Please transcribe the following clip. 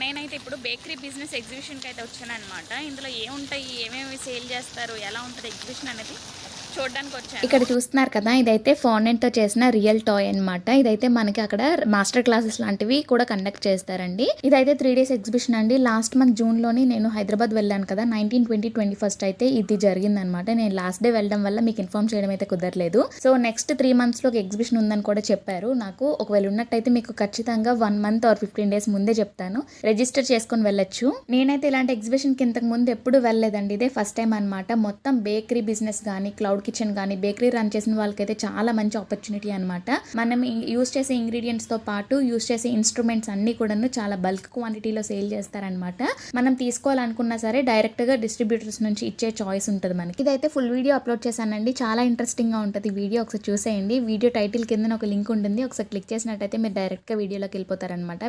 నేనైతే ఇప్పుడు bakery business ఎగ్జిబిషన్‌కి అయితే వచ్చాననమాట. ఇందులో ఏముంటాయి? ఏమేమి సేల్ చేస్తారు? ఎలా ఉంటది ఎగ్జిబిషన్ అనేది చూడ్డానికొచ్చాను. ఇక్కడ చూస్తున్నారు కదా! ఇదైతే ఫాండెంట్‌తో చేసిన రియల్ టాయ్ అనమాట. ఇదైతే మనకి అక్కడ మాస్టర్ క్లాసెస్ లాంటివి కూడా కండక్ట్ చేస్తారండి. ఇదైతే 3 డేస్ ఎగ్జిబిషన్ అండి. లాస్ట్ మంత్ జూన్‌లోని నేను హైదరాబాద్ వెళ్ళాను కదా! 19, 20, 21 అయితే ఇది జరిగిందనమాట. నేను లాస్ట్ డే వెళ్ళడం వల్ల మీకు ఇన్ఫార్మ్ చేయడం అయితే కుదరలేదు. సో, నెక్స్ట్ 3 మంత్స్‌లో ఒక ఎగ్జిబిషన్ ఉందని కూడా చెప్పారు నాకు. ఒకవేళ ఉన్నట్టయితే మీకు ఖచ్చితంగా 1 మంత్ ఆర్ 15 డేస్ ముందే చెప్తాను. రిజిస్టర్ చేసుకొని వెళ్ళొచ్చు. నేనైతే ఇలాంటి ఎగ్జిబిషన్‌కి ఇంతకు ముందు ఎప్పుడు వెళ్ళలేదండి. ఇదే ఫస్ట్ టైం అనమాట. మొత్తం బేకరీ బిజినెస్ గానీ, క్లౌడ్ కిచెన్ కానీ బేకరీ రన్ చేసిన వాళ్ళకైతే చాలా మంచి ఆపర్చునిటీ అనమాట. మనం యూస్ చేసే ఇంగ్రీడియంట్స్ తో పాటు యూస్ చేసే ఇన్స్ట్రుమెంట్స్ అన్ని కూడాను చాలా బల్క్ క్వాంటిటీలో సేల్ చేస్తారనమాట. మనం తీసుకోవాలనుకున్నా సరే డైరెక్ట్ గా డిస్ట్రిబ్యూటర్స్ నుంచి ఇచ్చే చాయిస్ ఉంటుంది మనకి. ఇదైతే ఫుల్ వీడియో అప్లోడ్ చేశానండి. చాలా ఇంట్రెస్టింగ్ గా ఉంటుంది వీడియో. ఒకసారి చూసేయండి. వీడియో టైటిల్ కింద ఒక లింక్ ఉంటుంది. ఒకసారి క్లిక్ చేసినట్టయితే మీరు డైరెక్ట్ గా వీడియోలోకి వెళ్ళిపోతారనమాట.